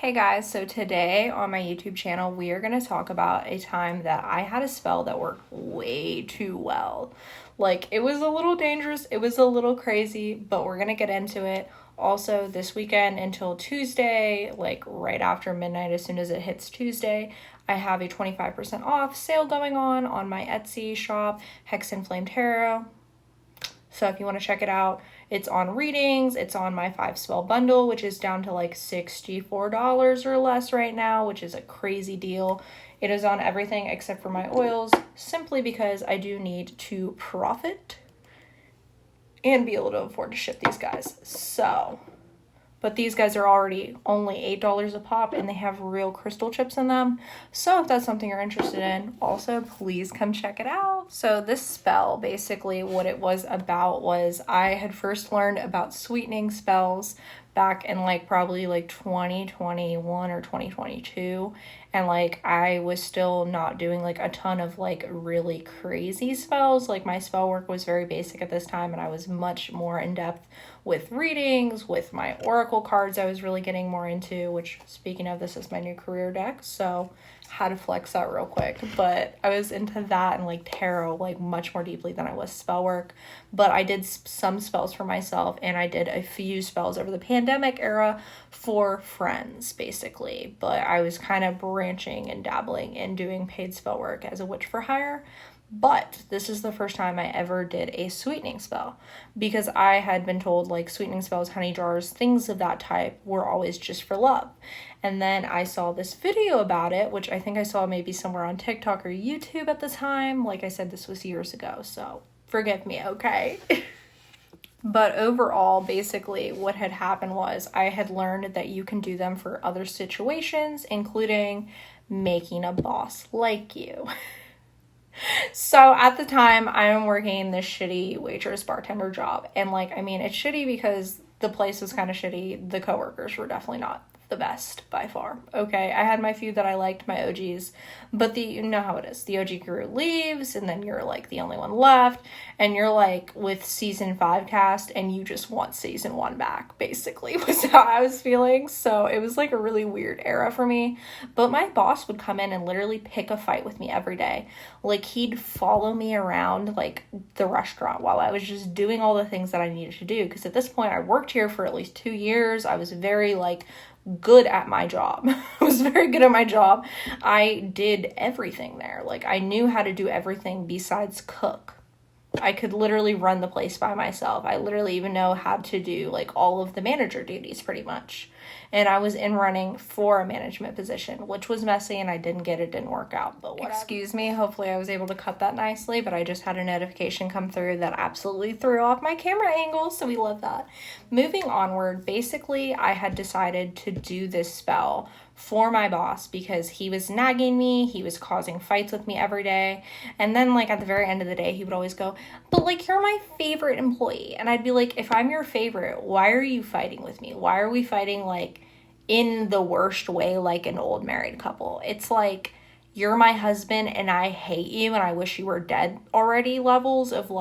Hey guys, so today on my YouTube channel, we are going to talk about a time that I had a spell that worked way too well. Like, it was a little dangerous, it was a little crazy, but we're going to get into it. Also, this weekend until Tuesday, like right after midnight, as soon as it hits Tuesday, I have a 25% off sale going on my Etsy shop, Hex and Flame Tarot. So if you want to check it out, it's on readings. It's on my 5-spell bundle, which is down to like $64 or less right now, which is a crazy deal. It is on everything except for my oils, simply because I do need to profit and be able to afford to ship these guys. But these guys are already only $8 a pop, and they have real crystal chips in them. So if that's something you're interested in, also please come check it out. So this spell, basically what it was about was I had first learned about sweetening spells back in probably 2021 or 2022, and I was still not doing a ton of really crazy spells. My spell work was very basic at this time, and I was much more in depth with readings, with my oracle cards I was really getting more into, which, speaking of, this is my new career deck, so had to flex that real quick. But I was into that and tarot much more deeply than I was spell work. But I did some spells for myself, and I did a few spells over the pandemic era for friends, basically. But I was kind of branching and dabbling in doing paid spell work as a witch for hire. But this is the first time I ever did a sweetening spell, because I had been told sweetening spells, honey jars, things of that type were always just for love. And then I saw this video about it, which I think I saw maybe somewhere on TikTok or YouTube at the time. Like I said, this was years ago, so forgive me, okay? But overall, basically what had happened was I had learned that you can do them for other situations, including making a boss like you. So at the time, I am working this shitty waitress bartender job. And it's shitty because the place was kind of shitty. The coworkers were definitely not the best by far. Okay, I had my few that I liked, my OGs, but you know how it is. The OG crew leaves, and then you're the only one left, and you're with season 5 cast, and you just want season 1 back, basically, was how I was feeling. So it was a really weird era for me. But my boss would come in and literally pick a fight with me every day. He'd follow me around the restaurant while I was just doing all the things that I needed to do, because at this point I worked here for at least 2 years. I was very good at my job. I was very good at my job. I did everything there. I knew how to do everything besides cook. I could literally run the place by myself. I literally even know how to do all of the manager duties pretty much. And I was in running for a management position, which was messy, and I didn't get it, didn't work out, but whatever. Excuse me, hopefully I was able to cut that nicely, but I just had a notification come through that absolutely threw off my camera angle, so we love that. Moving onward, basically I had decided to do this spell for my boss because he was nagging me, he was causing fights with me every day, and then at the very end of the day he would always go, but you're my favorite employee. And I'd be like, if I'm your favorite, why are you fighting with me? Why are we fighting in the worst way, like an old married couple? It's you're my husband and I hate you and I wish you were dead already levels of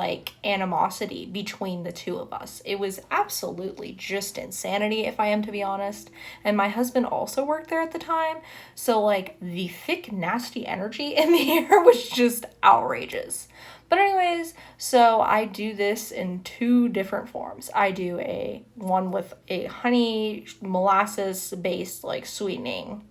animosity between the two of us. It was absolutely just insanity, if I am to be honest. And my husband also worked there at the time, so the thick nasty energy in the air was just outrageous. But anyways, so I do this in 2 different forms. I do one with a honey molasses based sweetening,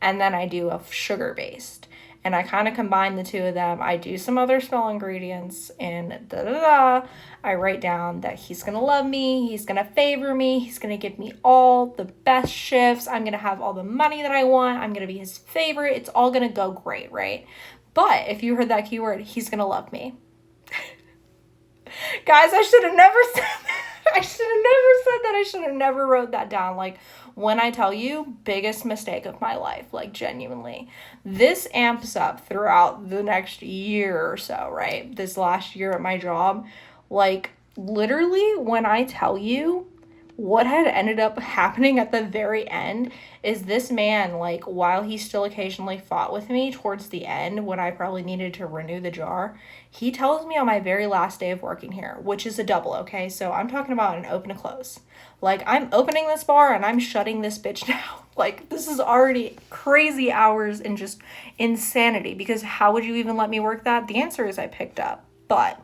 and then I do a sugar based. And I kind of combine the 2 of them. I do some other spell ingredients, and I write down that he's going to love me, he's going to favor me, he's going to give me all the best shifts, I'm going to have all the money that I want, I'm going to be his favorite, it's all going to go great, right? But if you heard that keyword, he's going to love me. Guys, I should have never said that. I should have never wrote that down. When I tell you, biggest mistake of my life, genuinely. This amps up throughout the next year or so, right? This last year at my job, literally, when I tell you, what had ended up happening at the very end is this man, like, while he still occasionally fought with me towards the end when I probably needed to renew the jar, he tells me on my very last day of working here, which is a double, okay? So I'm talking about an open to close. Like, I'm opening this bar and I'm shutting this bitch down. Like, this is already crazy hours and just insanity, because how would you even let me work that? The answer is I picked up. But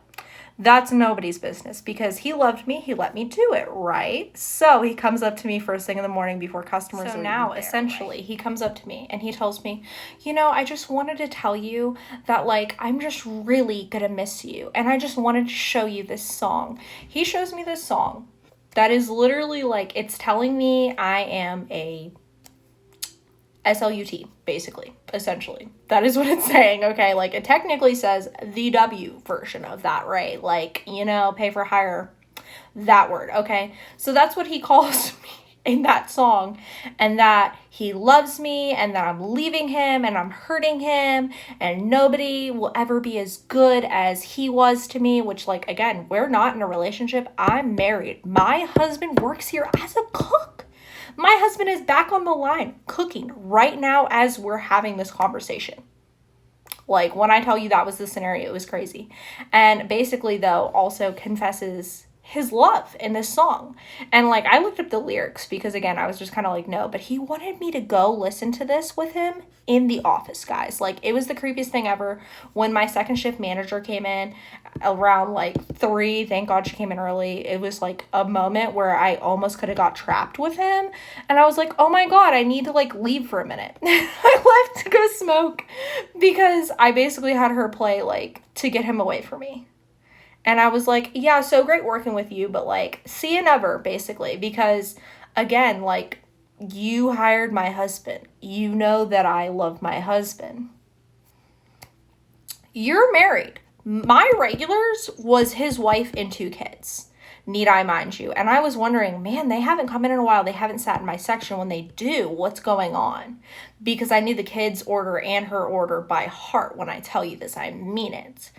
that's nobody's business, because he loved me. He let me do it, right? So he comes up to me first thing in the morning before customers are now there, essentially, right? He comes up to me and he tells me, you know, I just wanted to tell you that, like, I'm just really gonna miss you. And I just wanted to show you this song. He shows me this song that is literally, like, it's telling me I am a SLUT, basically, essentially. That is what it's saying, okay? Like, it technically says the W version of that, right? Like, you know, pay for hire, that word, okay? So that's what he calls me in that song, and that he loves me, and that I'm leaving him, and I'm hurting him, and nobody will ever be as good as he was to me, which, like, again, we're not in a relationship. I'm married. My husband works here as a cook. My husband is back on the line cooking right now as we're having this conversation. Like, when I tell you that was the scenario, it was crazy. And basically, though, also confesses his love in this song. And, like, I looked up the lyrics because, again, I was just kind of like, no. But he wanted me to go listen to this with him in the office, guys. Like, it was the creepiest thing ever. When my second shift manager came in around, like, 3, thank God she came in early, it was, like, a moment where I almost could have got trapped with him. And I was like, oh, my God, I need to, like, leave for a minute. I left to go smoke because I basically had her play, like, to get him away from me. And I was like, yeah, so great working with you, but, like, see you never, basically. Because, again, like, you hired my husband. You know that I love my husband. You're married. My regulars was his wife and 2 kids. Need I mind you? And I was wondering, man, they haven't come in a while. They haven't sat in my section. When they do, what's going on? Because I knew the kids' order and her order by heart. When I tell you this, I mean it.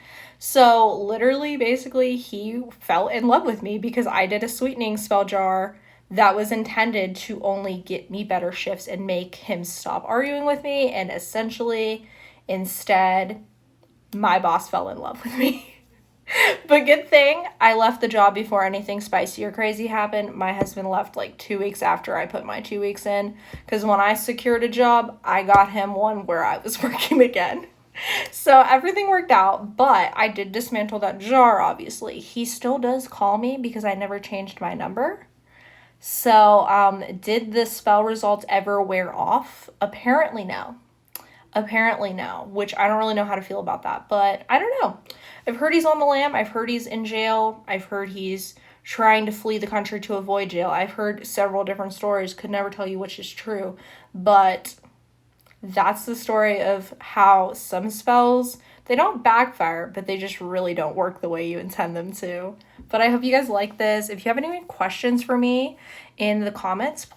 So literally, basically, he fell in love with me because I did a sweetening spell jar that was intended to only get me better shifts and make him stop arguing with me. And essentially, instead, my boss fell in love with me. But good thing I left the job before anything spicy or crazy happened. My husband left like 2 weeks after I put my 2 weeks in, because when I secured a job, I got him one where I was working again. So everything worked out, but I did dismantle that jar, obviously. He still does call me because I never changed my number. So did the spell results ever wear off? Apparently no. Apparently no, which I don't really know how to feel about that, but I don't know. I've heard he's on the lam. I've heard he's in jail. I've heard he's trying to flee the country to avoid jail. I've heard several different stories. Could never tell you which is true, but that's the story of how some spells, they don't backfire, but they just really don't work the way you intend them to. But I hope you guys like this. If you have any questions for me in the comments,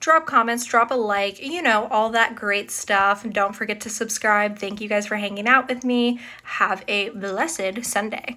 drop comments, drop a like, you know, all that great stuff. Don't forget to subscribe. Thank you guys for hanging out with me. Have a blessed Sunday.